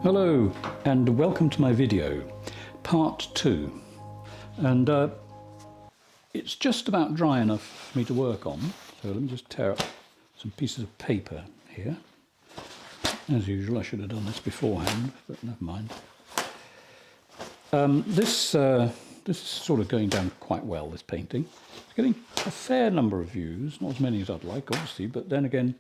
Hello and welcome to my video, part 2, and it's just about dry enough for me to work on, so let me just tear up some pieces of paper here. As usual, I should have done this beforehand, but never mind. This is sort of going down quite well, this painting. It's getting a fair number of views, not as many as I'd like obviously, but then again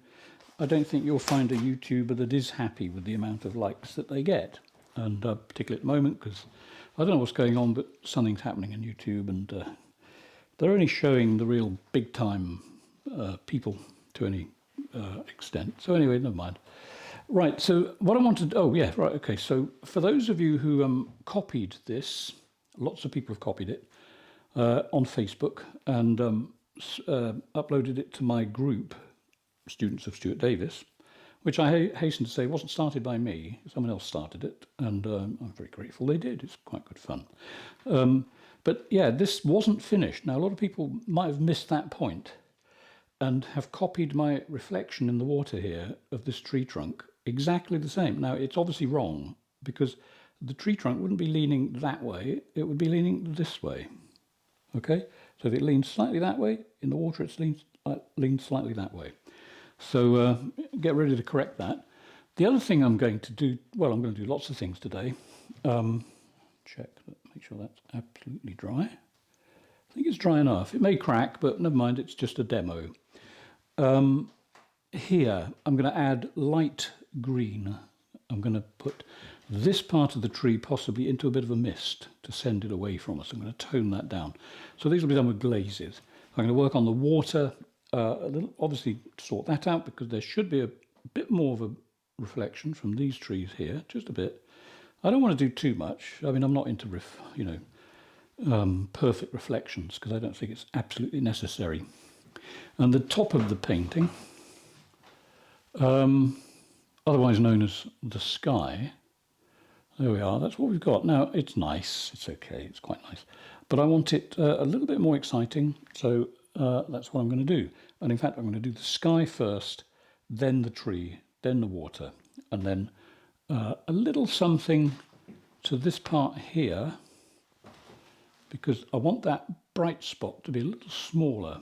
I don't think you'll find a YouTuber that is happy with the amount of likes that they get, and particularly at the moment, because I don't know what's going on, but something's happening in YouTube, and they're only showing the real big time people to any extent. So anyway, never mind. Right, so what I wanted, oh yeah, right, okay, so for those of you who copied this, lots of people have copied it on Facebook and uploaded it to my group, Students of Stuart Davies, which I hasten to say wasn't started by me. Someone else started it, and I'm very grateful they did. It's quite good fun. But yeah, this wasn't finished. Now, a lot of people might have missed that point and have copied my reflection in the water here of this tree trunk exactly the same. Now, it's obviously wrong because the tree trunk wouldn't be leaning that way. It would be leaning this way. Okay? So if it leans slightly that way, in the water it leans slightly that way. So get ready to correct that. The other thing I'm going to do, well, I'm going to do lots of things today. Check, make sure that's absolutely dry. I think it's dry enough. It may crack, but never mind, it's just a demo. Here, I'm going to add light green. I'm going to put this part of the tree possibly into a bit of a mist to send it away from us. I'm going to tone that down. So these will be done with glazes. I'm going to work on the water a little, obviously sort that out because there should be a bit more of a reflection from these trees here, just a bit. I don't want to do too much. I mean, I'm not into perfect reflections because I don't think it's absolutely necessary. And the top of the painting, otherwise known as the sky, there we are, that's what we've got. Now, it's nice, it's okay, it's quite nice. But I want it a little bit more exciting, so that's what I'm going to do. And in fact, I'm going to do the sky first, then the tree, then the water, and then a little something to this part here, because I want that bright spot to be a little smaller.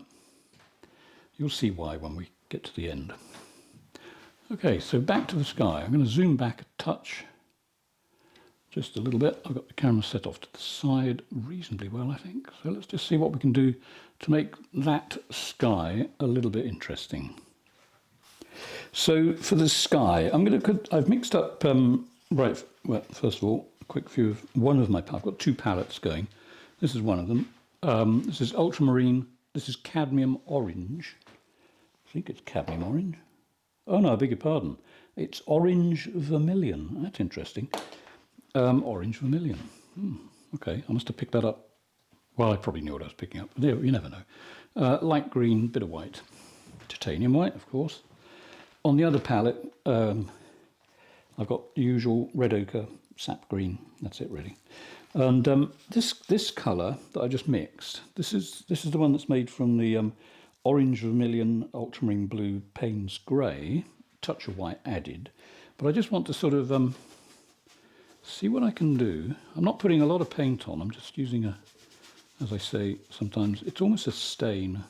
You'll see why when we get to the end. Okay, so back to the sky. I'm going to zoom back a touch, just a little bit. I've got the camera set off to the side reasonably well, I think. So let's just see what we can do to make that sky a little bit interesting. So for the sky, I've mixed up, right, well, first of all, a quick view of one of my, I've got two palettes going. This is one of them. This is Ultramarine. This is Cadmium Orange. I think it's Cadmium Orange. Oh no, I beg your pardon. It's Orange Vermillion. That's interesting. Orange Vermillion. Okay, I must have picked that up. Well, I probably knew what I was picking up. You never know. Light green, bit of white. Titanium white, of course. On the other palette, I've got the usual red ochre, sap green. That's it, really. And this colour that I just mixed, this is the one that's made from the Orange Vermilion Ultramarine Blue Payne's Grey, touch of white added. But I just want to sort of see what I can do. I'm not putting a lot of paint on, I'm just using a, as I say sometimes, it's almost a stain.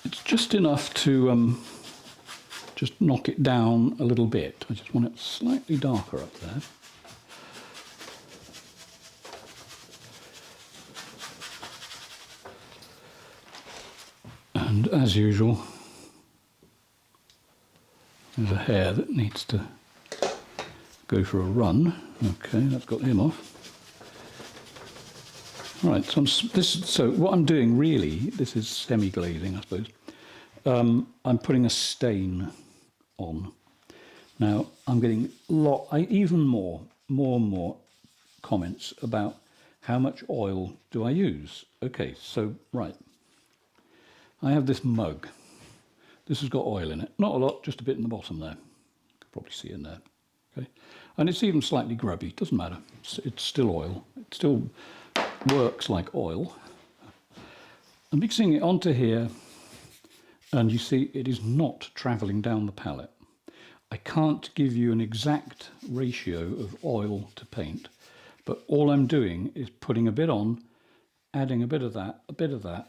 It's just enough to just knock it down a little bit. I just want it slightly darker up there. And as usual, there's a hare that needs to go for a run. Okay, that's got him off. Right, so what I'm doing really, this is semi-glazing, I suppose. I'm putting a stain on. Now, I'm getting even more and more comments about how much oil do I use. Okay, so, right. I have this mug. This has got oil in it. Not a lot, just a bit in the bottom there. You can probably see in there. Okay, and it's even slightly grubby. Doesn't matter. It's still oil. It still works like oil. I'm mixing it onto here And you see, it is not travelling down the palette. I can't give you an exact ratio of oil to paint, but all I'm doing is putting a bit on, adding a bit of that,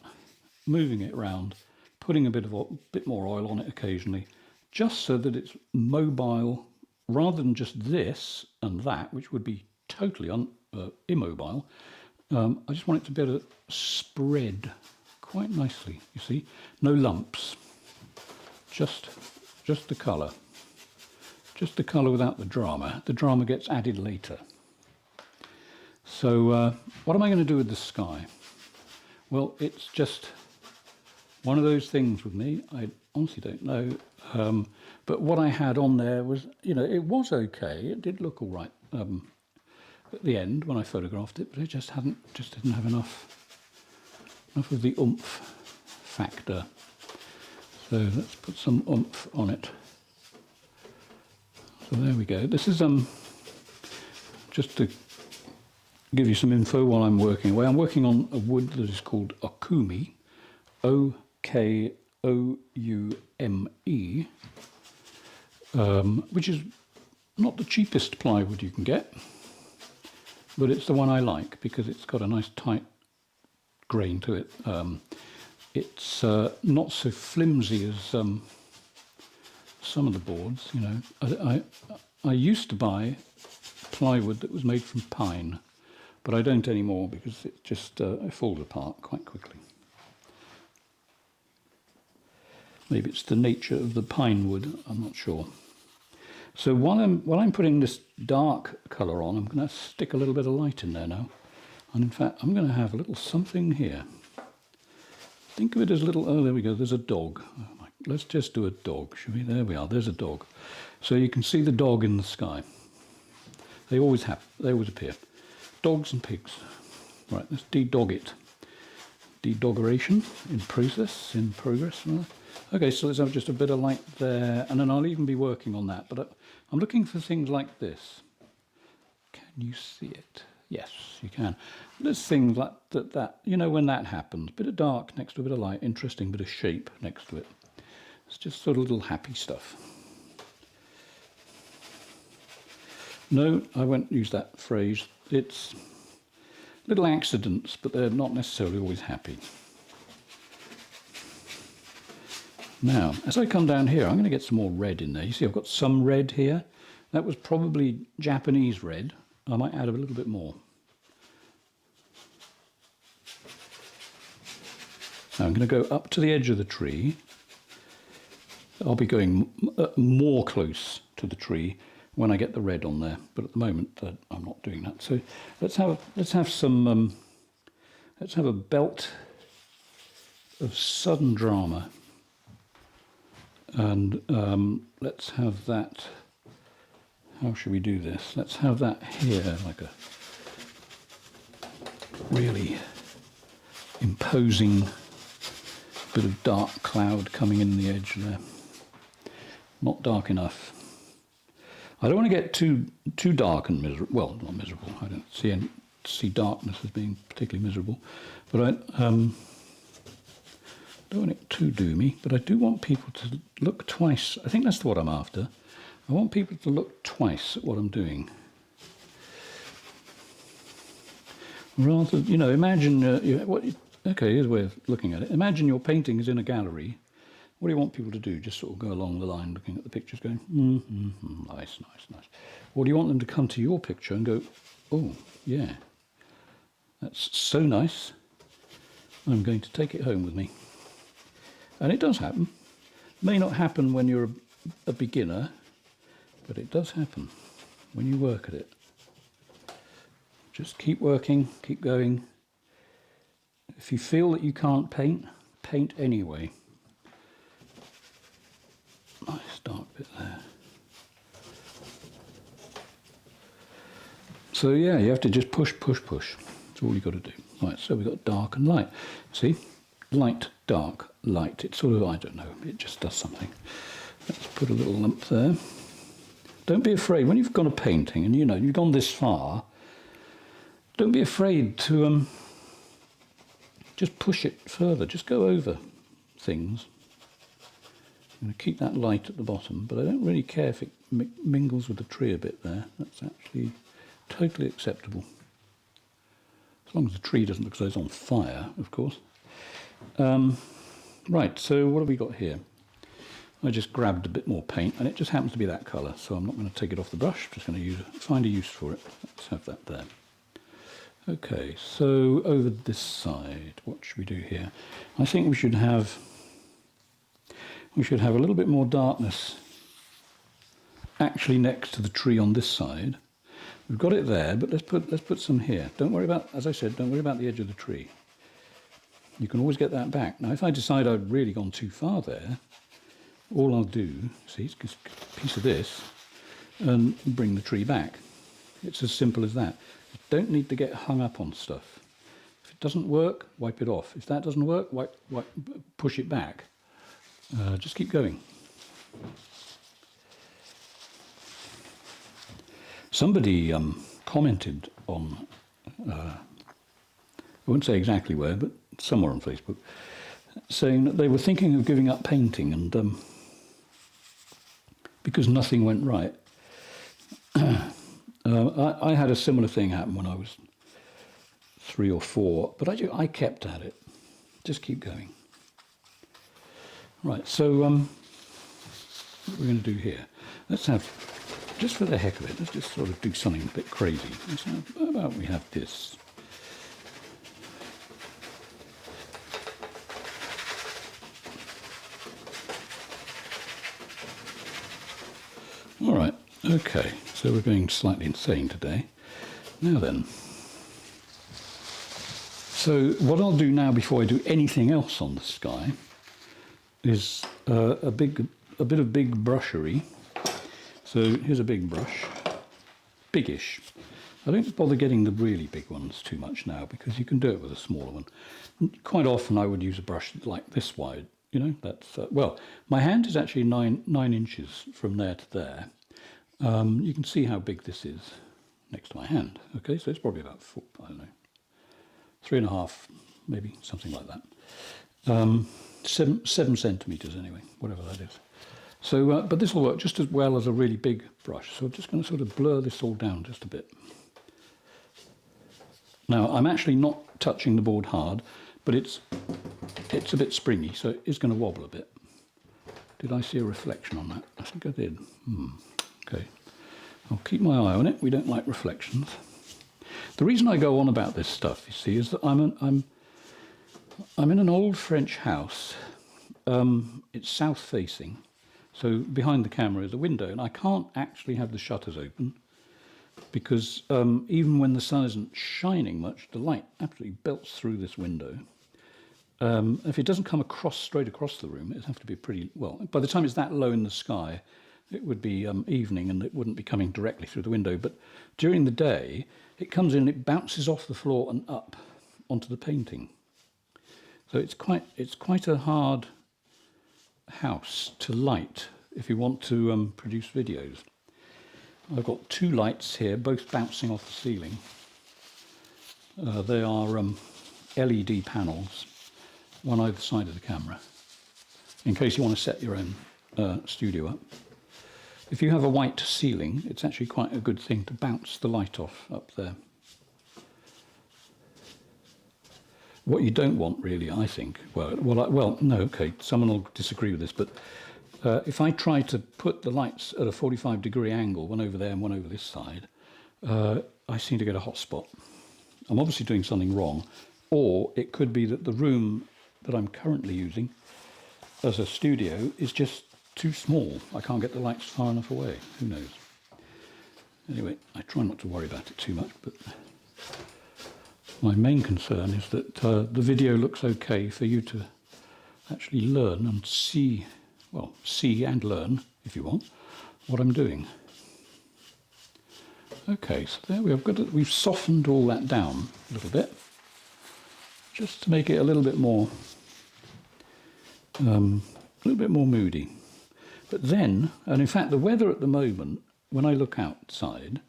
moving it around, putting a bit more oil on it occasionally, just so that it's mobile, rather than just this and that, which would be totally immobile. I just want it to be able to spread quite nicely, you see. No lumps, just the colour. Just the colour without the drama. The drama gets added later. So what am I going to do with the sky? Well, it's just one of those things with me. I honestly don't know. But what I had on there was, you know, it was okay. It did look all right at the end when I photographed it, but it just didn't have enough of the oomph factor. So let's put some oomph on it. So there we go. This is just to give you some info while I'm working away. I'm working on a wood that is called Okoume, Okoume, which is not the cheapest plywood you can get, but it's the one I like because it's got a nice tight grain to it. It's not so flimsy as some of the boards, you know. I used to buy plywood that was made from pine, but I don't anymore because it just it falls apart quite quickly. Maybe it's the nature of the pine wood, I'm not sure. So while I'm putting this dark colour on, I'm going to stick a little bit of light in there now. And in fact, I'm going to have a little something here. Think of it as a little, oh, there we go, there's a dog. Oh, let's just do a dog, shall we? There we are, there's a dog. So you can see the dog in the sky. They always appear. Dogs and pigs. Right, let's de-dog it. De-doggeration in progress. Okay, so let's have just a bit of light there, and then I'll even be working on that. But I'm looking for things like this. Can you see it? Yes, you can. There's things like that, you know, when that happens, bit of dark next to a bit of light, interesting bit of shape next to it. It's just sort of little happy stuff. No, I won't use that phrase. It's little accidents, but they're not necessarily always happy. Now, as I come down here, I'm going to get some more red in there. You see, I've got some red here. That was probably Japanese red. I might add a little bit more. Now I'm going to go up to the edge of the tree. I'll be going more close to the tree when I get the red on there, but at the moment I'm not doing that. So let's have some let's have a belt of sudden drama, and let's have that. How should we do this? Let's have that here, like a really imposing bit of dark cloud coming in the edge there. Not dark enough. I don't want to get too dark and miserable. Well, not miserable. I don't see darkness as being particularly miserable, but I don't want it too doomy. But I do want people to look twice. I think that's what I'm after. I want people to look twice at what I'm doing. Rather, you know, imagine, okay, here's a way of looking at it. Imagine your painting is in a gallery. What do you want people to do? Just sort of go along the line looking at the pictures going, nice, nice, nice. Or do you want them to come to your picture and go, oh, yeah, that's so nice. I'm going to take it home with me. And it does happen. May not happen when you're a beginner, but it does happen when you work at it. Just keep working, keep going. If you feel that you can't paint, paint anyway. Nice dark bit there. So yeah, you have to just push, push, push. That's all you've got to do. Right, so we've got dark and light. See? Light, dark, light. It's sort of, I don't know, it just does something. Let's put a little lump there. Don't be afraid, when you've gone a painting and you know you've gone this far, don't be afraid to just push it further, just go over things. I'm going to keep that light at the bottom, but I don't really care if it mingles with the tree a bit there. That's actually totally acceptable. As long as the tree doesn't look as though it's on fire, of course. Right, so what have we got here? I just grabbed a bit more paint, and it just happens to be that colour, so I'm not going to take it off the brush. I'm just going to find a use for it. Let's have that there. Okay, so over this side, what should we do here? I think we should have a little bit more darkness actually next to the tree on this side. We've got it there, but let's put some here. Don't worry about, as I said, don't worry about the edge of the tree. You can always get that back. Now, if I decide I've really gone too far there, all I'll do, see, it's just a piece of this, and bring the tree back. It's as simple as that. You don't need to get hung up on stuff. If it doesn't work, wipe it off. If that doesn't work, push it back. Just keep going. Somebody commented on, I won't say exactly where, but somewhere on Facebook, saying that they were thinking of giving up painting, and because nothing went right. I had a similar thing happen when I was 3 or 4, but I kept at it. Just keep going. Right, so what we're going to do here, let's have, just for the heck of it, let's just sort of do something a bit crazy. How about we have this? All right, okay, so we're going slightly insane today. Now then, so what I'll do now before I do anything else on the sky is a bit of big brushery. So here's a big brush, biggish. I don't bother getting the really big ones too much now, because you can do it with a smaller one. Quite often I would use a brush like this wide. You know, that's well, my hand is actually 9 inches from there to there. You can see how big this is next to my hand. Okay, so it's probably about 4, I don't know, 3.5, maybe something like that. 7 centimeters anyway, whatever that is. So, but this will work just as well as a really big brush. So I'm just going to sort of blur this all down just a bit. Now I'm actually not touching the board hard, but it's a bit springy, so it is going to wobble a bit. Did I see a reflection on that? I think I did. Okay, I'll keep my eye on it. We don't like reflections. The reason I go on about this stuff, you see, is that I'm in an old French house. It's south facing, so behind the camera is a window, and I can't actually have the shutters open because even when the sun isn't shining much, the light absolutely belts through this window. If it doesn't come straight across the room, it'd have to be pretty, well, by the time it's that low in the sky, it would be evening and it wouldn't be coming directly through the window. But during the day, it comes in, it bounces off the floor and up onto the painting. So it's quite a hard house to light if you want to produce videos. I've got 2 lights here, both bouncing off the ceiling. They are LED panels, one either side of the camera, in case you want to set your own studio up. If you have a white ceiling, it's actually quite a good thing to bounce the light off up there. What you don't want, really, I think, well, no, okay, someone will disagree with this, but if I try to put the lights at a 45-degree angle, one over there and one over this side, I seem to get a hot spot. I'm obviously doing something wrong, or it could be that the room that I'm currently using as a studio is just too small. I can't get the lights far enough away. Who knows? Anyway, I try not to worry about it too much, but my main concern is that the video looks okay for you to actually learn and see, well, see and learn, if you want, what I'm doing. Okay, so there we have we've softened all that down a little bit, just to make it a little bit more moody. But then, and in fact the weather at the moment, when I look outside,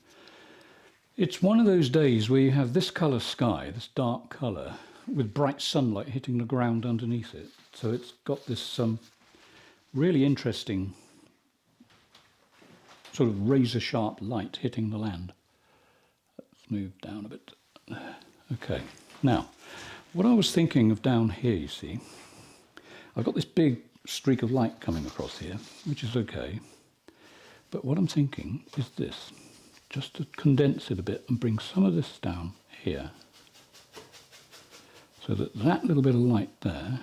it's one of those days where you have this colour sky, this dark colour, with bright sunlight hitting the ground underneath it. So it's got this really interesting sort of razor sharp light hitting the land. Let's move down a bit. Okay, now what I was thinking of down here, you see, I've got this big streak of light coming across here, which is okay, but what I'm thinking is this, just to condense it a bit and bring some of this down here, so that that little bit of light there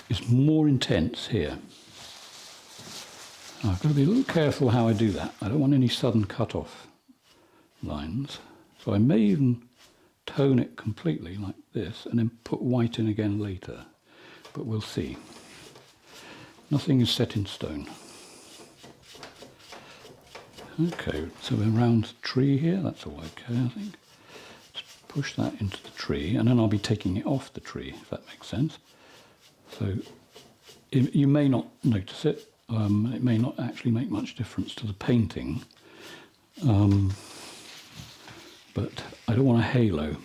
is more intense here. Now, I've got to be a little careful how I do that. I don't want any sudden cut-off lines, so I may even tone it completely like this and then put white in again later, but we'll see. Nothing is set in stone. Okay, so we're around the tree here, that's all okay, I think. Let's push that into the tree, and then I'll be taking it off the tree, if that makes sense. So you may not notice it, it may not actually make much difference to the painting, but I don't want a halo,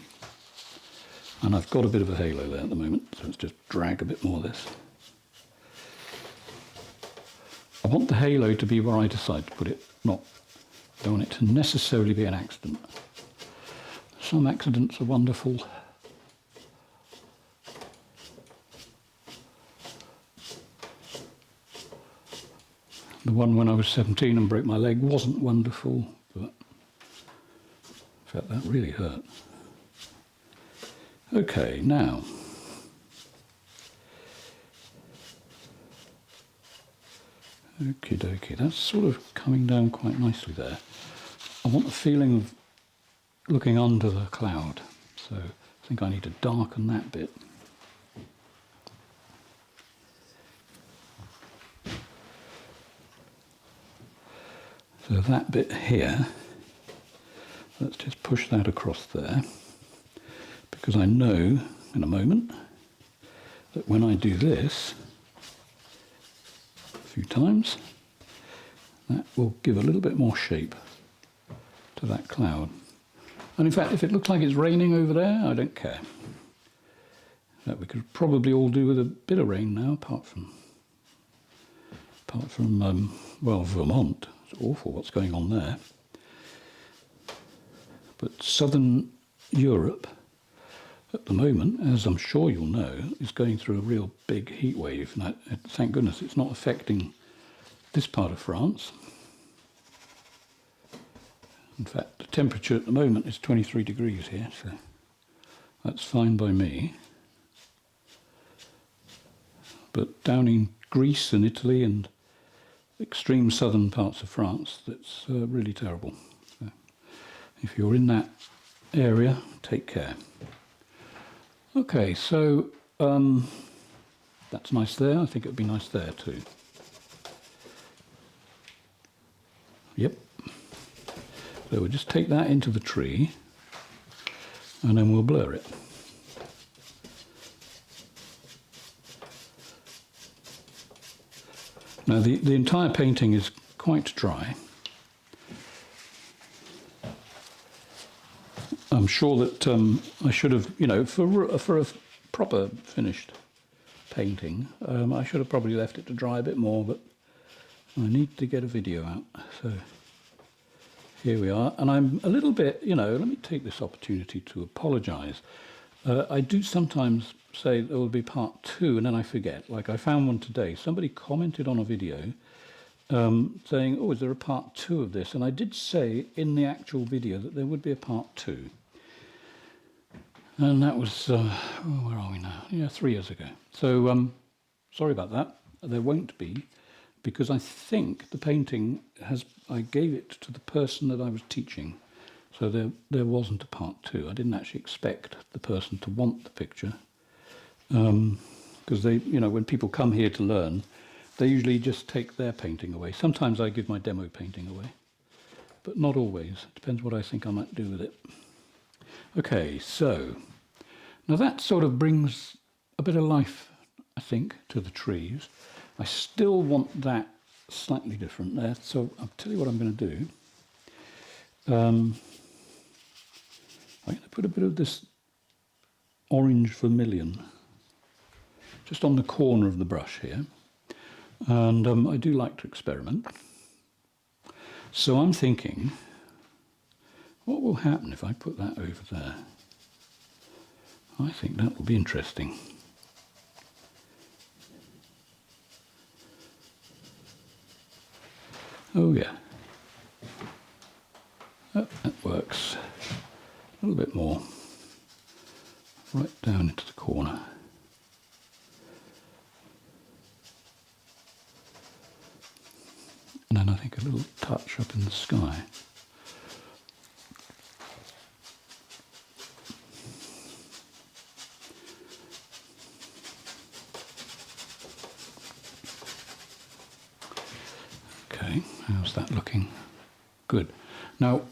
and I've got a bit of a halo there at the moment, so let's just drag a bit more of this. I want the halo to be where I decide to put it, I don't want it to necessarily be an accident. Some accidents are wonderful. The one when I was 17 and broke my leg wasn't wonderful, but in fact that really hurt. Okay, now okie dokie, that's sort of coming down quite nicely there. I want the feeling of looking under the cloud, so I think I need to darken that bit. So that bit here, let's just push that across there, because I know in a moment that when I do this a few times, that will give a little bit more shape to that cloud. And in fact, if it looks like it's raining over there, I don't care. That we could probably all do with a bit of rain now, apart from well, Vermont. It's awful what's going on there. But southern Europe, at the moment, as I'm sure you'll know, is going through a real big heat wave. And thank goodness it's not affecting this part of France. In fact, the temperature at the moment is 23 degrees here, so that's fine by me. But down in Greece and Italy and extreme southern parts of France, that's really terrible. So if you're in that area, take care. Okay, so that's nice there. I think it would be nice there too. Yep. So we'll just take that into the tree and then we'll blur it. Now the entire painting is quite dry. I'm sure that I should have, you know, for a proper finished painting, I should have probably left it to dry a bit more, but I need to get a video out. So here we are, and I'm a little bit, you know, let me take this opportunity to apologise. I do sometimes say there will be part 2 and then I forget. Like I found one today. Somebody commented on a video saying, oh, is there a part 2 of this? And I did say in the actual video that there would be a part 2. And that was, where are we now? Yeah, 3 years ago. So sorry about that. There won't be, because I think the painting I gave it to the person that I was teaching. So there wasn't a part 2. I didn't actually expect the person to want the picture. Because they, you know, when people come here to learn, they usually just take their painting away. Sometimes I give my demo painting away, but not always. It depends what I think I might do with it. Okay, so now that sort of brings a bit of life, I think, to the trees. I still want that slightly different there, so I'll tell you what I'm going to do. I'm going to put a bit of this orange vermilion just on the corner of the brush here. And I do like to experiment. So I'm thinking, what will happen if I put that over there? I think that will be interesting. Oh yeah. Oh, that works. A little bit more. Right down into the corner. And then I think a little touch up in the sky. Okay, how's that looking? Good. Now,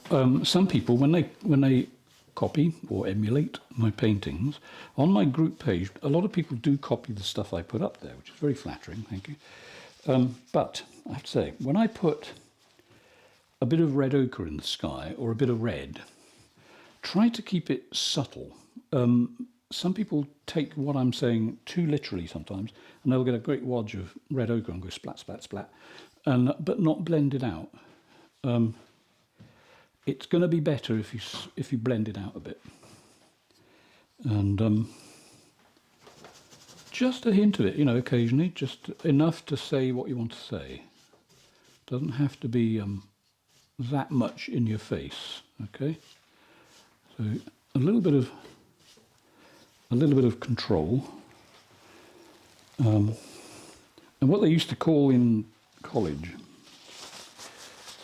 some people, when they copy or emulate my paintings, on my group page, a lot of people do copy the stuff I put up there, which is very flattering, thank you. But I have to say, when I put a bit of red ochre in the sky or a bit of red, try to keep it subtle. Some people take what I'm saying too literally sometimes, and they'll get a great wodge of red ochre and go splat, splat, splat, but not blend it out. It's going to be better if you blend it out a bit. And just a hint of it, you know, occasionally, just enough to say what you want to say. Doesn't have to be that much in your face, okay? So a little bit of control. And what they used to call in college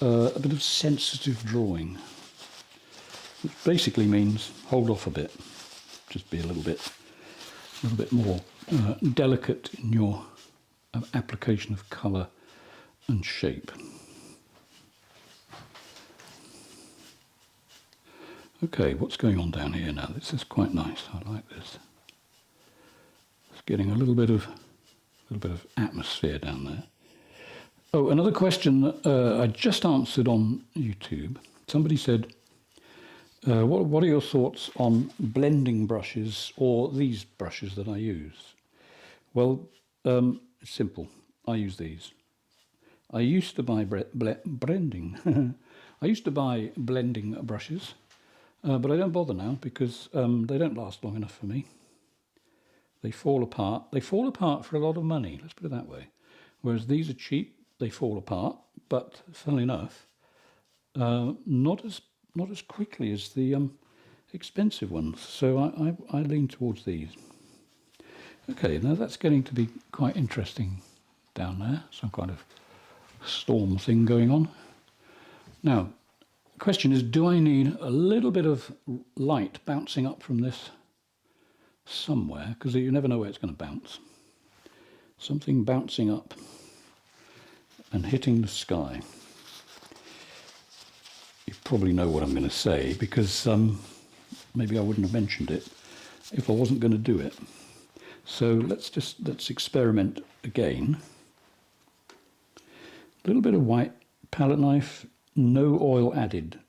a bit of sensitive drawing, which basically means hold off a bit, just be a little bit more delicate in your application of colour and shape. Okay, what's going on down here now? This is quite nice. I like this. It's getting a little bit of atmosphere down there. Oh, another question that I just answered on YouTube. Somebody said, what are your thoughts on blending brushes or these brushes that I use? Well, it's simple. I use these. I used to buy blending. I used to buy blending brushes, but I don't bother now because they don't last long enough for me. They fall apart. They fall apart for a lot of money, let's put it that way. Whereas these are cheap, they fall apart, but funnily enough, not as quickly as the expensive ones. So I lean towards these. Okay, now that's getting to be quite interesting down there. Some kind of storm thing going on. Now, the question is, do I need a little bit of light bouncing up from this somewhere? Because you never know where it's going to bounce. Something bouncing up and hitting the sky. You probably know what I'm going to say, because maybe I wouldn't have mentioned it if I wasn't going to do it. So let's experiment again. A little bit of white, palette knife, no oil added.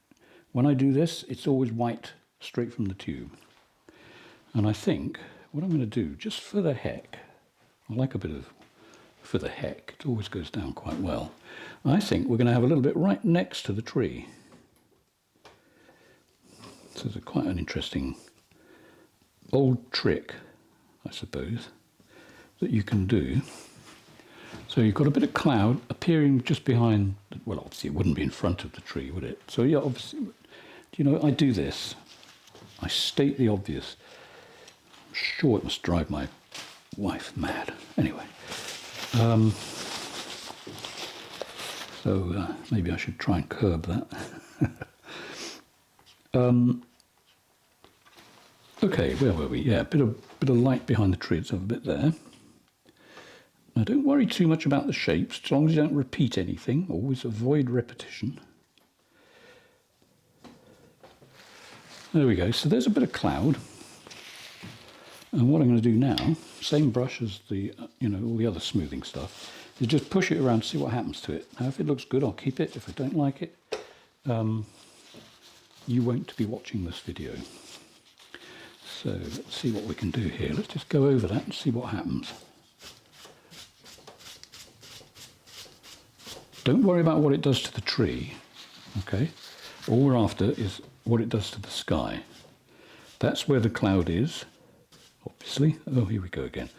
When I do this, it's always white straight from the tube. And I think what I'm going to do, just for the heck, I like a bit of for the heck, it always goes down quite well. I think we're going to have a little bit right next to the tree. So it's quite an interesting old trick, I suppose, that you can do. So you've got a bit of cloud appearing just behind, well, obviously it wouldn't be in front of the tree, would it? So yeah, obviously, you know, I do this. I state the obvious. I'm sure it must drive my wife mad. Anyway, so maybe I should try and curb that. Okay, where were we? Yeah, a bit of light behind the tree. Let's have a bit there. Now, don't worry too much about the shapes, as long as you don't repeat anything. Always avoid repetition. There we go. So there's a bit of cloud. And what I'm going to do now, same brush as the, all the other smoothing stuff, is just push it around, see what happens to it. Now, if it looks good, I'll keep it. If I don't like it, you won't be watching this video. So let's see what we can do here. Let's just go over that and see what happens. Don't worry about what it does to the tree, okay? All we're after is what it does to the sky. That's where the cloud is, obviously. Oh, here we go again.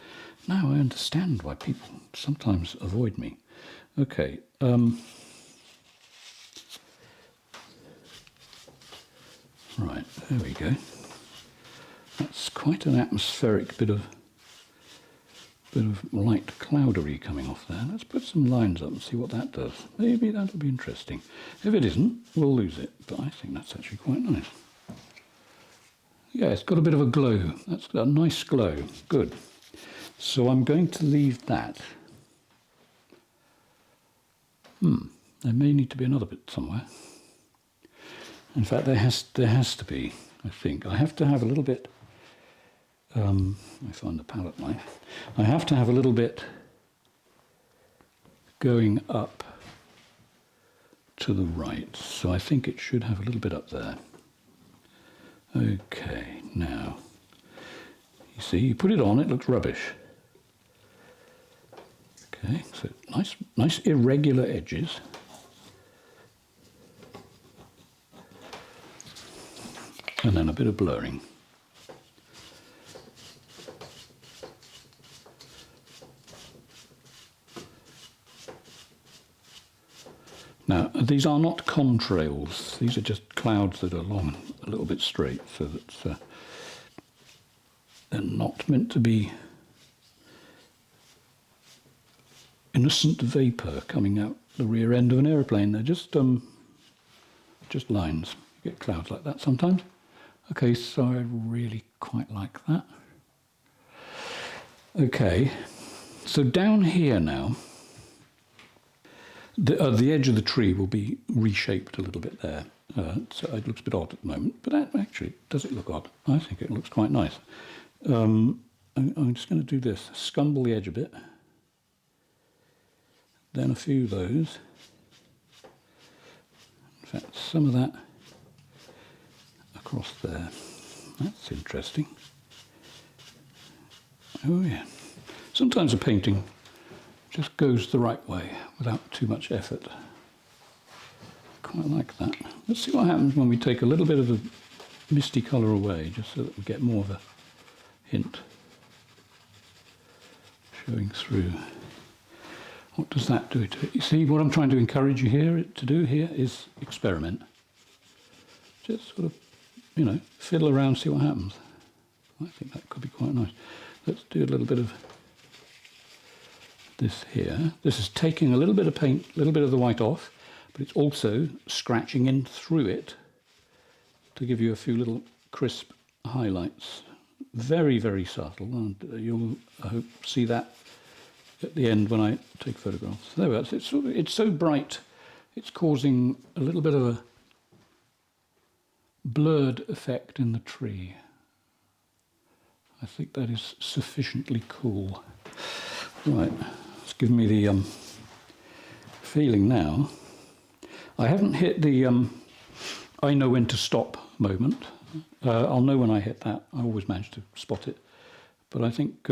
Now I understand why people sometimes avoid me. Okay. Right, there we go. That's quite an atmospheric bit of light cloudery coming off there. Let's put some lines up and see what that does. Maybe that'll be interesting. If it isn't, we'll lose it. But I think that's actually quite nice. Yeah, it's got a bit of a glow. That's got a nice glow. Good. So I'm going to leave that. There may need to be another bit somewhere. In fact, there has to be, I think. I have to have a little bit... I find the palette knife. I have to have a little bit going up to the right, so I think it should have a little bit up there. Okay, now, you see, you put it on, it looks rubbish. Okay, so nice irregular edges. And then a bit of blurring. Now, these are not contrails. These are just clouds that are long, a little bit straight, so that they're not meant to be innocent vapour coming out the rear end of an aeroplane. They're just lines. You get clouds like that sometimes. Okay, so I really quite like that. Okay, so down here now, the edge of the tree will be reshaped a little bit there. So it looks a bit odd at the moment, but actually, does it look odd? I think it looks quite nice. I'm just going to do this, scumble the edge a bit, then a few of those. In fact, some of that across there. That's interesting. Oh yeah. Sometimes a painting just goes the right way without too much effort. Quite like that. Let's see what happens when we take a little bit of the misty colour away, just so that we get more of a hint showing through. What does that do to it? You see, what I'm trying to encourage you to do here is experiment. Just sort of, you know, fiddle around, see what happens. I think that could be quite nice. Let's do a little bit of this here. This is taking a little bit of paint, a little bit of the white off, but it's also scratching in through it to give you a few little crisp highlights. Very, very subtle, and you'll, I hope, see that at the end when I take photographs. There we are. It's so bright, it's causing a little bit of a blurred effect in the tree. I think that is sufficiently cool. Right, it's given me the feeling now. I haven't hit the I know when to stop moment. I'll know when I hit that. I always manage to spot it. But I think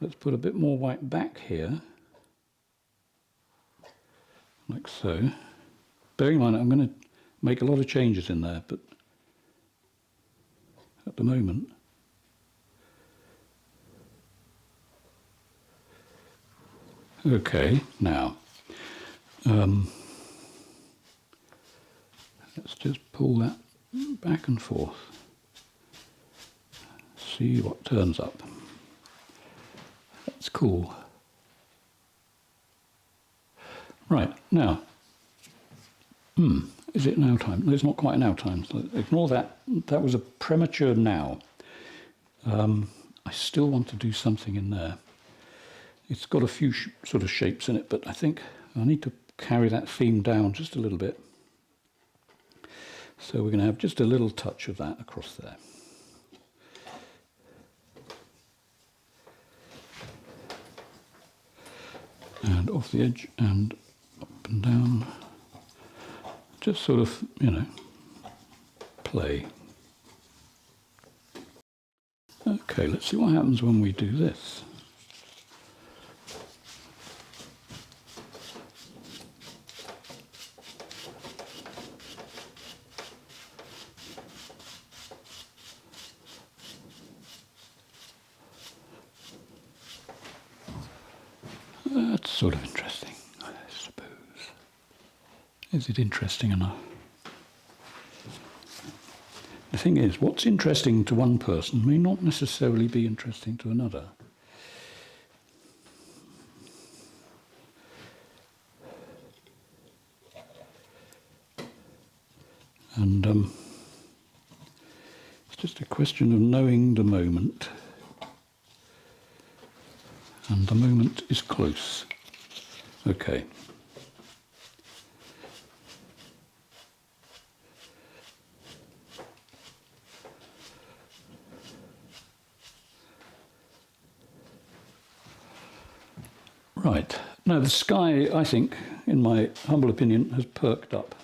let's put a bit more white back here, like so. Bearing in mind, I'm going to make a lot of changes in there, but at the moment, okay, now, let's just pull that back and forth, see what turns up. That's cool. Right, now, is it now time? No, it's not quite now time, so ignore that. That was a premature now. I still want to do something in there. It's got a few sort of shapes in it, but I think I need to carry that theme down just a little bit. So we're going to have just a little touch of that across there. And off the edge and up and down. Just sort of, you know, play. Okay, let's see what happens when we do this. That's sort of interesting, I suppose. Is it interesting enough? The thing is, what's interesting to one person may not necessarily be interesting to another. And it's just a question of knowing the moment. And the moment is close. Okay. Right. Now the sky, I think, in my humble opinion, has perked up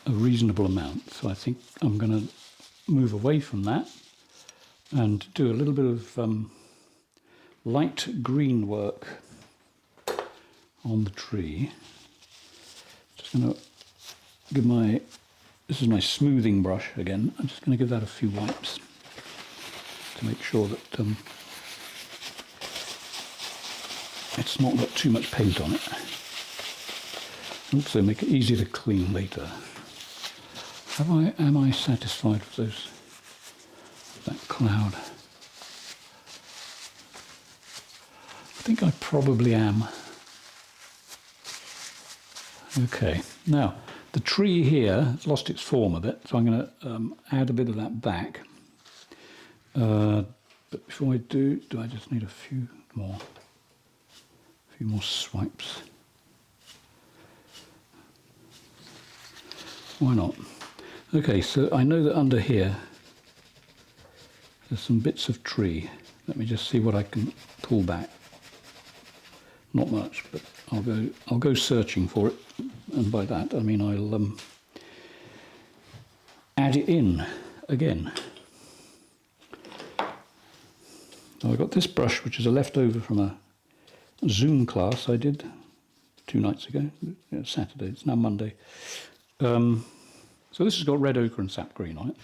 a reasonable amount. So I think I'm going to move away from that and do a little bit of light green work on the tree. Just going to give this is my smoothing brush again. I'm just going to give that a few wipes to make sure that it's not got too much paint on it. Also make it easy to clean later. Am I satisfied with that cloud? I think I probably am. Okay, now the tree here has lost its form a bit, so I'm going to add a bit of that back. But before I do I just need a few more swipes? Why not? Okay, so I know that under here there's some bits of tree. Let me just see what I can pull back. Not much, but I'll go searching for it, and by that I mean I'll add it in again. Now I've got this brush, which is a leftover from a Zoom class I did 2 nights ago. Saturday. It's now Monday. So this has got red ochre and sap green on it,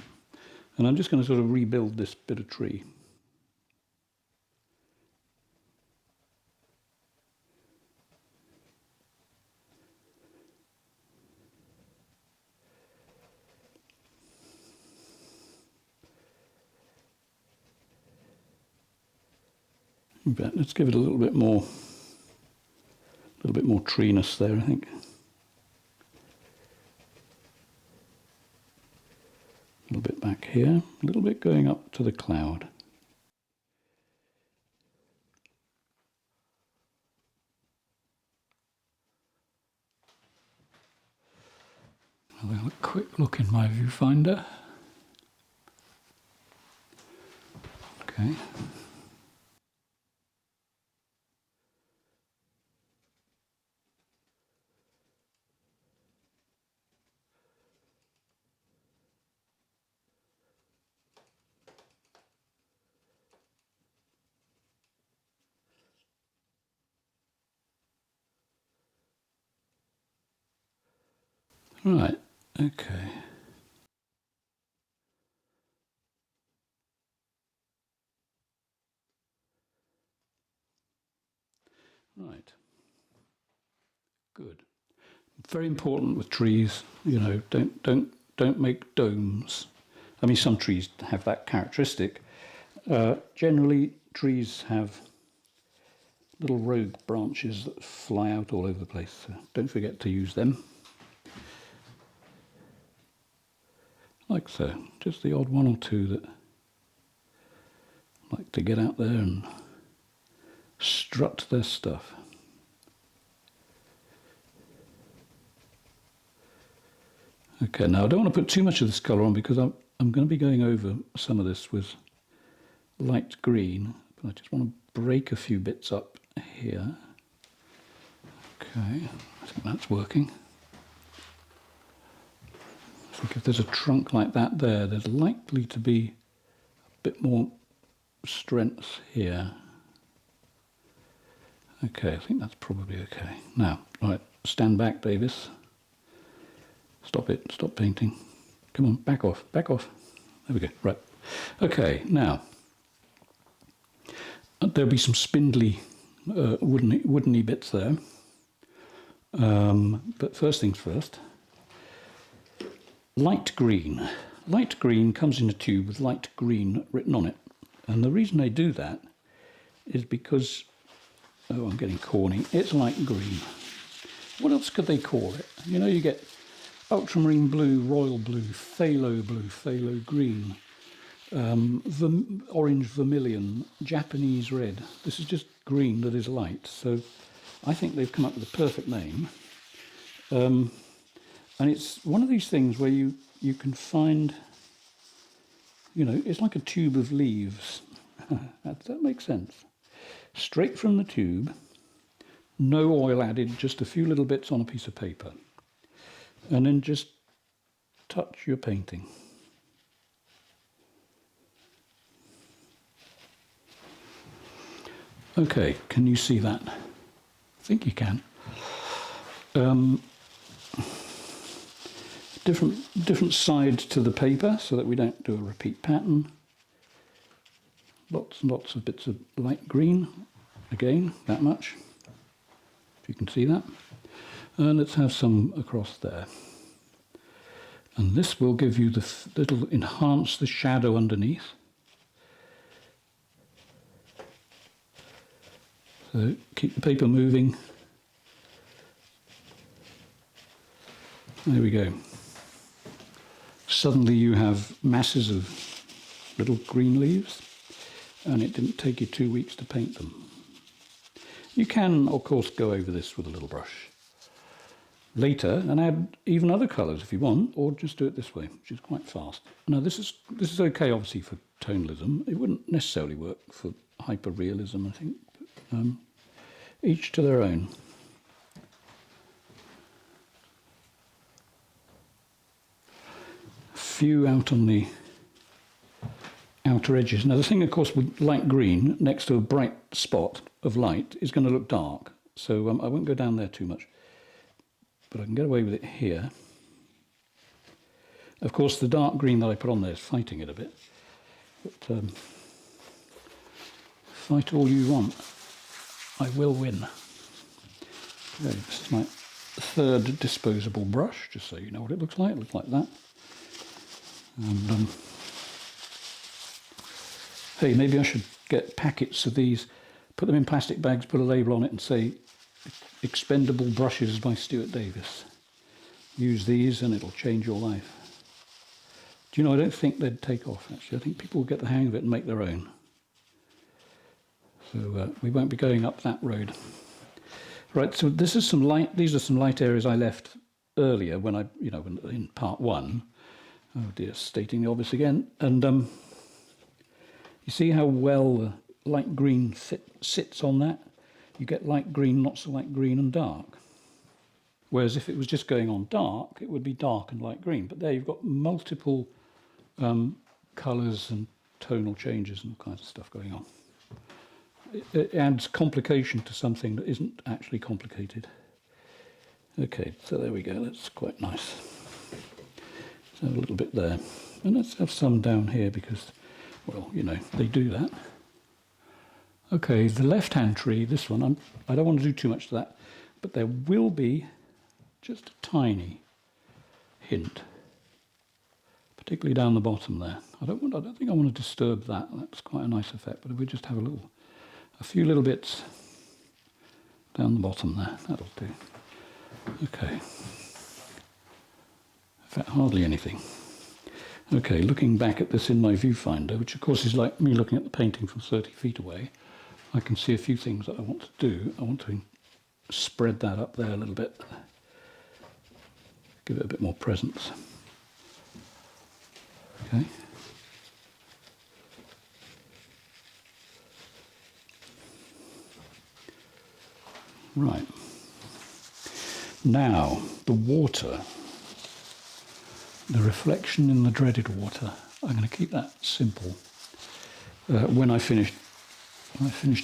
and I'm just going to sort of rebuild this bit of tree. In fact, let's give it a little bit more treeness there, I think. A little bit back here, a little bit going up to the cloud. I'll have a quick look in my viewfinder. Okay. Right, okay. Right. Good. Very important with trees, you know, don't make domes. I mean, some trees have that characteristic. Generally, trees have little rogue branches that fly out all over the place, so don't forget to use them. Like so, just the odd one or two that like to get out there and strut their stuff. Okay, now I don't want to put too much of this colour on because I'm going to be going over some of this with light green, but I just want to break a few bits up here. Okay, I think that's working. I think if there's a trunk like that there, there's likely to be a bit more strength here. Okay, I think that's probably okay. Now, right, stand back, Davis. Stop it, stop painting. Come on, back off, back off. There we go, right. Okay, now, there'll be some spindly woodeny bits there. But first things first. Light green. Light green comes in a tube with light green written on it. And the reason they do that is because, oh, I'm getting corny, it's light green. What else could they call it? You know, you get ultramarine blue, royal blue, phthalo green, orange vermilion, Japanese red. This is just green that is light. So I think they've come up with a perfect name. And it's one of these things where you can find, you know, it's like a tube of leaves. Does that make sense? Straight from the tube, no oil added, just a few little bits on a piece of paper. And then just touch your painting. Okay, can you see that? I think you can. Different side to the paper so that we don't do a repeat pattern. Lots and lots of bits of light green. Again, that much. If you can see that. And let's have some across there. And this will give you the little, enhance the shadow underneath. So keep the paper moving. There we go. Suddenly you have masses of little green leaves, and it didn't take you 2 weeks to paint them. You can, of course, go over this with a little brush later and add even other colours if you want, or just do it this way, which is quite fast. Now this is okay, obviously, for tonalism. It wouldn't necessarily work for hyperrealism, I think. But, each to their own. Few out on the outer edges. Now the thing, of course, with light green next to a bright spot of light is going to look dark. So I won't go down there too much, but I can get away with it here. Of course, the dark green that I put on there is fighting it a bit. But fight all you want. I will win. Okay, this is my third disposable brush, just so you know what it looks like. It looks like that. And hey, maybe I should get packets of these, put them in plastic bags, put a label on it and say, expendable brushes by Stuart Davies. Use these and it'll change your life. Do you know, I don't think they'd take off, actually. I think people will get the hang of it and make their own. So we won't be going up that road. Right, so this is some light, these are some light areas I left earlier when I, you know, in part one. Oh dear, stating the obvious again. And you see how well the light green sits on that? You get light green, not so light green and dark. Whereas if it was just going on dark, it would be dark and light green. But there you've got multiple colours and tonal changes and all kinds of stuff going on. It adds complication to something that isn't actually complicated. Okay, so there we go, that's quite nice. So a little bit there. And let's have some down here because, well, you know, they do that. Okay, the left-hand tree, this one, I don't want to do too much to that, but there will be just a tiny hint, particularly down the bottom there. I don't think I want to disturb that. That's quite a nice effect, but if we just have a few little bits down the bottom there, that'll do. Okay. In fact, hardly anything. Okay, looking back at this in my viewfinder, which of course is like me looking at the painting from 30 feet away, I can see a few things that I want to do. I want to spread that up there a little bit, give it a bit more presence. Okay. Right. Now, the water, the reflection in the dreaded water. I'm going to keep that simple. When I finish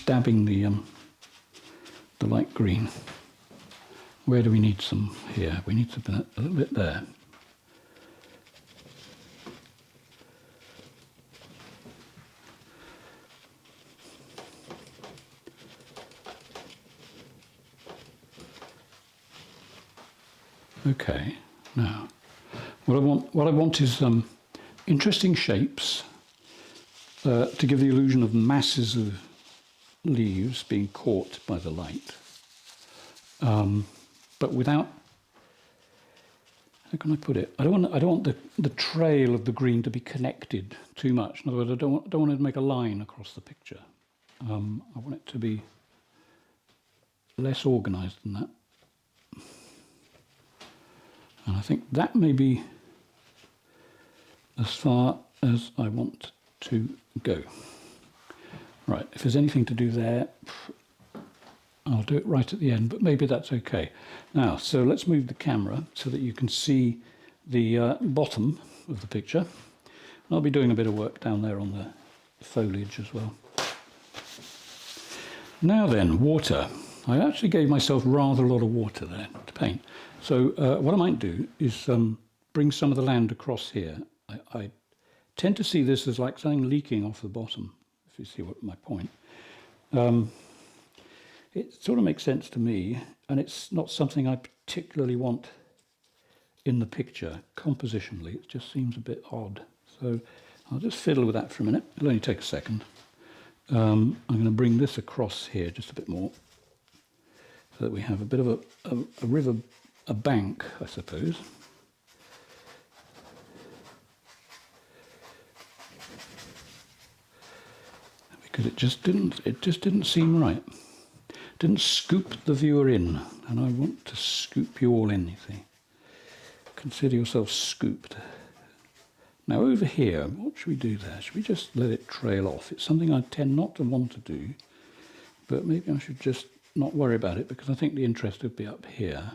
dabbing the light green. Where do we need some? Here. We need a little bit there. Okay, now what I want is interesting shapes to give the illusion of masses of leaves being caught by the light, but without. How can I put it? I don't want the trail of the green to be connected too much. In other words, I don't want to make a line across the picture. I want it to be less organised than that. And I think that may be as far as I want to go. Right, if there's anything to do there, I'll do it right at the end, but maybe that's okay. Now, so let's move the camera so that you can see the bottom of the picture. And I'll be doing a bit of work down there on the foliage as well. Now then, water. I actually gave myself rather a lot of water there to paint. So what I might do is bring some of the land across here. I tend to see this as like something leaking off the bottom, if you see what my point. It sort of makes sense to me, and it's not something I particularly want in the picture compositionally. It just seems a bit odd. So I'll just fiddle with that for a minute. It'll only take a second. I'm going to bring this across here just a bit more so that we have a bit of a river, a bank, I suppose. Because it just didn't seem right. Didn't scoop the viewer in, and I want to scoop you all in, you see. Consider yourself scooped. Now over here, what should we do there? Should we just let it trail off? It's something I tend not to want to do, but maybe I should just not worry about it, because I think the interest would be up here.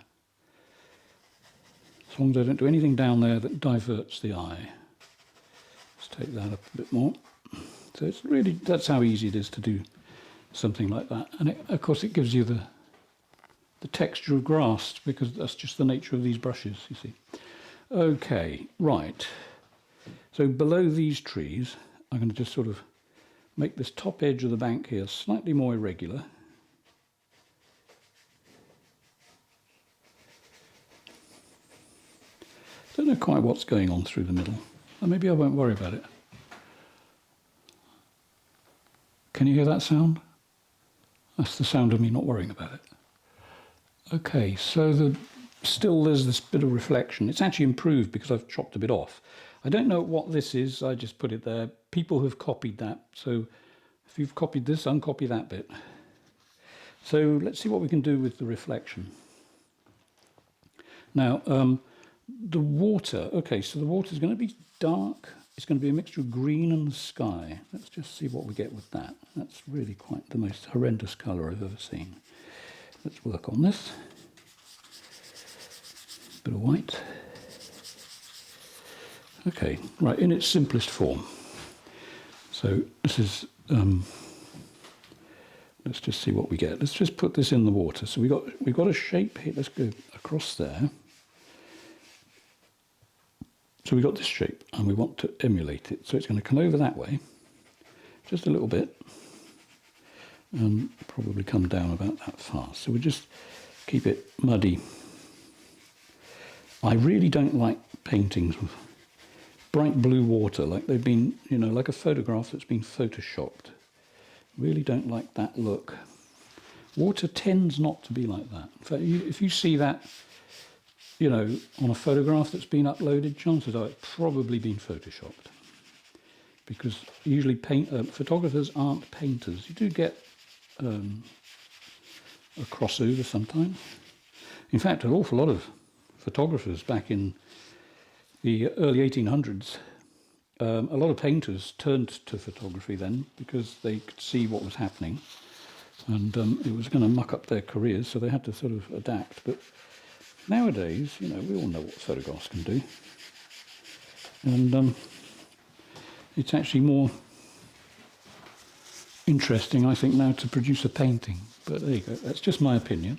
As long as I don't do anything down there that diverts the eye. Let's take that up a bit more. So it's really, that's how easy it is to do something like that. And of course it gives you the texture of grass, because that's just the nature of these brushes, you see. Okay, right. So below these trees, I'm going to just sort of make this top edge of the bank here slightly more irregular. Don't know quite what's going on through the middle. Or maybe I won't worry about it. Can you hear that sound? That's the sound of me not worrying about it. Okay, so still there's this bit of reflection. It's actually improved because I've chopped a bit off. I don't know what this is, I just put it there. People have copied that, so if you've copied this, uncopy that bit. So let's see what we can do with the reflection. Now, the water, okay, so the water is going to be dark. It's going to be a mixture of green and the sky. Let's just see what we get with that. That's really quite the most horrendous colour I've ever seen. Let's work on this. Bit of white. Okay, right, in its simplest form. So this is, let's just see what we get. Let's just put this in the water. So we've got a shape here. Let's go across there. So we've got this shape, and we want to emulate it. So it's going to come over that way, just a little bit, and probably come down about that far. So we'll just keep it muddy. I really don't like paintings with bright blue water, like they've been, you know, like a photograph that's been photoshopped. Really don't like that look. Water tends not to be like that. In fact, if you see that, you know, on a photograph that's been uploaded, chances are it's probably been photoshopped. Because usually photographers aren't painters. You do get a crossover sometimes. In fact, an awful lot of photographers back in the early 1800s, a lot of painters turned to photography then because they could see what was happening, and it was going to muck up their careers, so they had to sort of adapt. But nowadays, you know, we all know what photographs can do, and it's actually more interesting, I think, now to produce a painting. But there you go, that's just my opinion.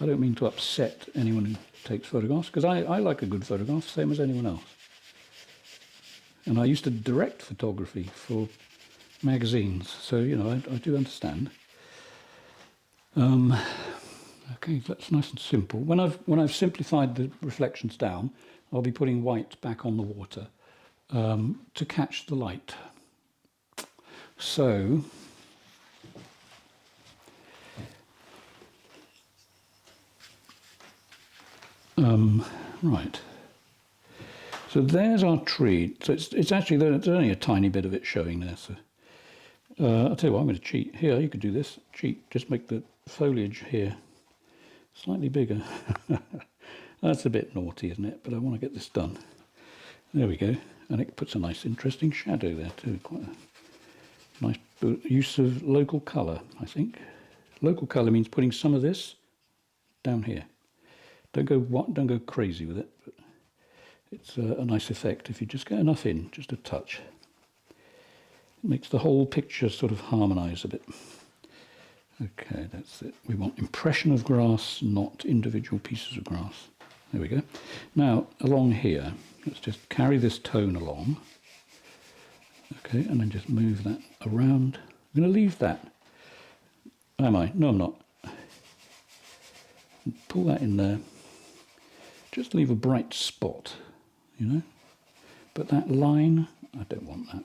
I don't mean to upset anyone who takes photographs, because I like a good photograph, same as anyone else. And I used to direct photography for magazines, so, you know, I do understand. Okay, that's nice and simple. When I've simplified the reflections down, I'll be putting white back on the water to catch the light. So right. So there's our tree. So it's actually there's only a tiny bit of it showing there. So I'll tell you what, I'm going to cheat. Here, you could do this. Cheat. Just make the foliage here slightly bigger. That's a bit naughty, isn't it? But I want to get this done. There we go. And it puts a nice, interesting shadow there too. Quite a nice use of local colour, I think. Local colour means putting some of this down here. Don't go crazy with it, but it's a nice effect if you just get enough in, just a touch. It makes the whole picture sort of harmonise a bit. Okay, that's it. We want impression of grass, not individual pieces of grass. There we go. Now, along here, let's just carry this tone along. Okay, and then just move that around. I'm going to leave that. Am I? No, I'm not. Pull that in there. Just leave a bright spot, you know. But that line, I don't want that.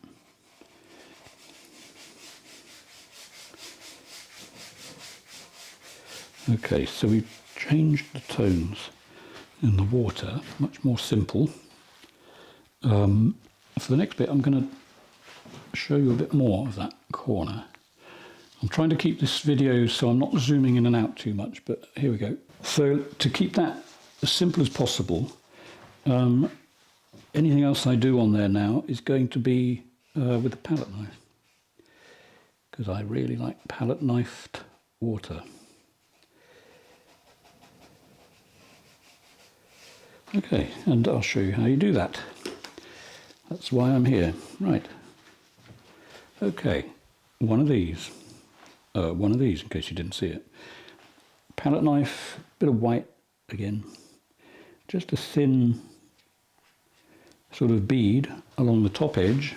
Okay, so we've changed the tones in the water, much more simple. For the next bit, I'm going to show you a bit more of that corner. I'm trying to keep this video so I'm not zooming in and out too much, but here we go. So to keep that as simple as possible, anything else I do on there now is going to be with a palette knife, because I really like palette knifed water. Okay, and I'll show you how you do that. That's why I'm here. Right. Okay, one of these in case you didn't see it. Palette knife, bit of white again, just a thin sort of bead along the top edge.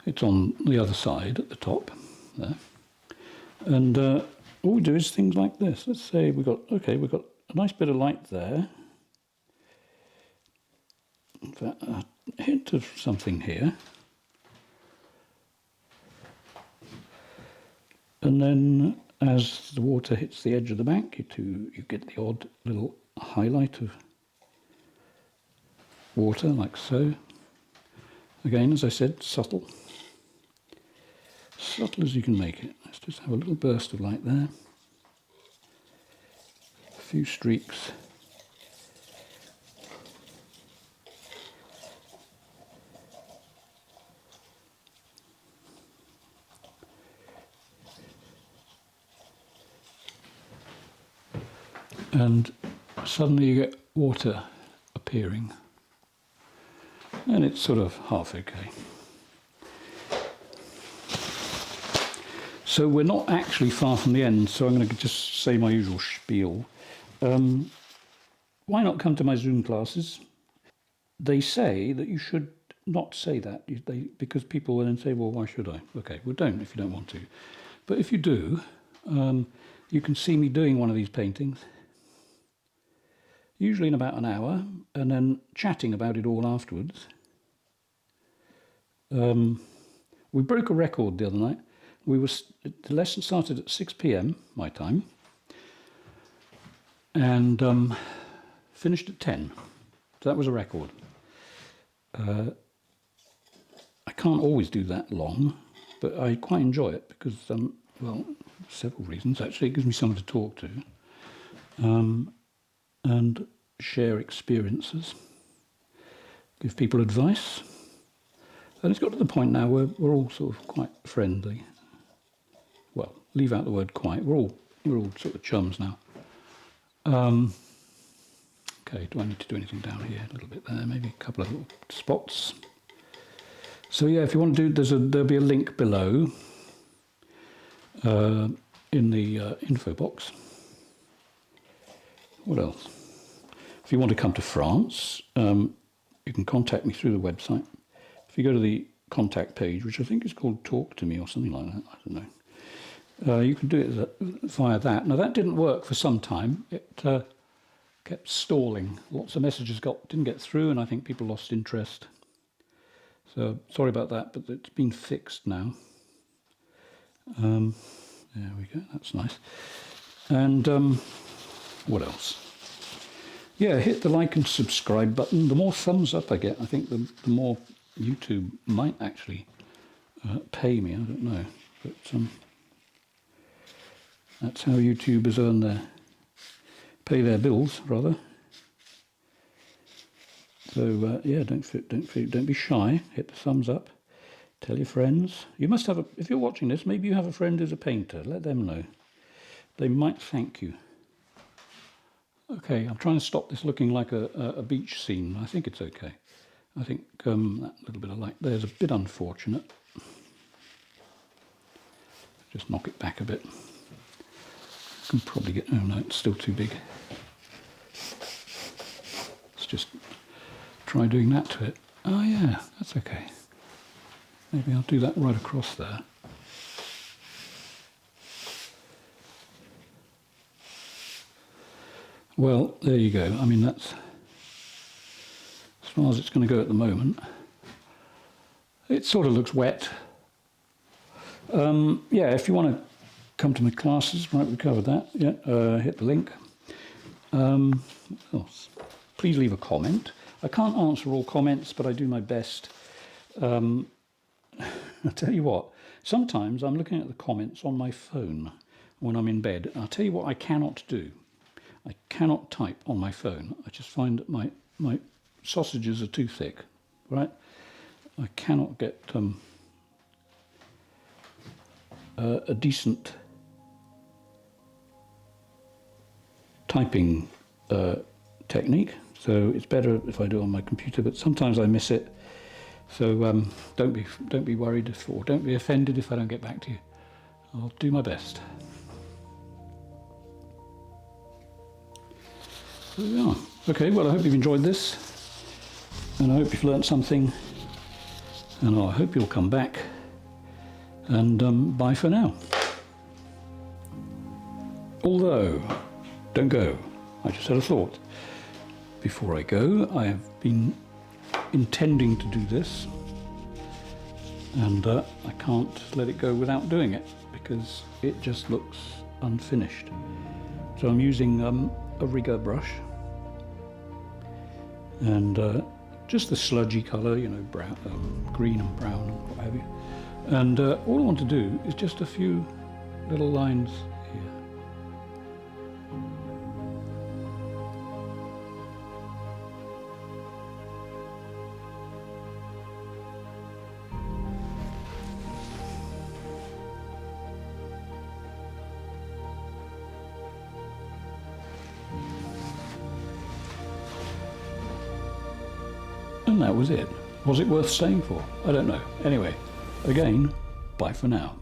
It's on the other side at the top there. And all we do is things like this. Let's say we've got a nice bit of light there. In fact, a hint of something here. And then as the water hits the edge of the bank, you get the odd little highlight of water, like so. Again, as I said, subtle. Subtle as you can make it. Let's just have a little burst of light there. A few streaks. And suddenly you get water appearing, and it's sort of half okay. So we're not actually far from the end, so I'm going to just say my usual spiel. Why not come to my Zoom classes? They say that you should not say that, because people will then say, well, why should I? Okay, well, don't if you don't want to. But if you do, you can see me doing one of these paintings, usually in about an hour, and then chatting about it all afterwards. We broke a record the other night. The lesson started at 6 p.m. my time, and finished at 10. So that was a record. I can't always do that long, but I quite enjoy it because, well, several reasons actually. It gives me someone to talk to, and share experiences, give people advice. And it's got to the point now where we're all sort of quite friendly. Well, leave out the word quite. We're all sort of chums now. Okay, do I need to do anything down here? A little bit there, maybe a couple of little spots. So yeah, if you want to do, there'll be a link below in the info box. What else? If you want to come to France, you can contact me through the website. If you go to the contact page, which I think is called Talk to Me or something like that, I don't know. you can do it via that. Now that didn't work for some time. It kept stalling. Lots of messages didn't get through, and I think people lost interest. So sorry about that, but it's been fixed now. There we go, that's nice. And what else? Yeah, hit the like and subscribe button. The more thumbs up I get, I think the more YouTube might actually pay me. I don't know, but that's how YouTubers pay their bills, rather. So yeah, don't be shy. Hit the thumbs up. Tell your friends. You must have if you're watching this, maybe you have a friend who's a painter. Let them know. They might thank you. Okay, I'm trying to stop this looking like a beach scene. I think it's okay. I think that little bit of light there's a bit unfortunate. Just knock it back a bit. I can probably get... Oh no, it's still too big. Let's just try doing that to it. Oh yeah, that's okay. Maybe I'll do that right across there. Well, there you go. I mean, that's as far as it's going to go at the moment. It sort of looks wet. Yeah, if you want to come to my classes, right, we covered that. Yeah, hit the link. What else? Please leave a comment. I can't answer all comments, but I do my best. I'll tell you what, sometimes I'm looking at the comments on my phone when I'm in bed. I'll tell you what I cannot do. I cannot type on my phone. I just find that my sausages are too thick, right? I cannot get a decent typing technique. So it's better if I do it on my computer, but sometimes I miss it. So don't be worried or don't be offended if I don't get back to you. I'll do my best. There we are. Okay, well I hope you've enjoyed this, and I hope you've learnt something, and I hope you'll come back, and bye for now. Although, don't go, I just had a thought. Before I go, I have been intending to do this, and I can't let it go without doing it because it just looks unfinished. So I'm using a rigger brush and just the sludgy colour, you know, brown, green and brown and what have you. And all I want to do is just a few little lines here. And that was it. Was it worth staying for? I don't know. Anyway, again, bye for now.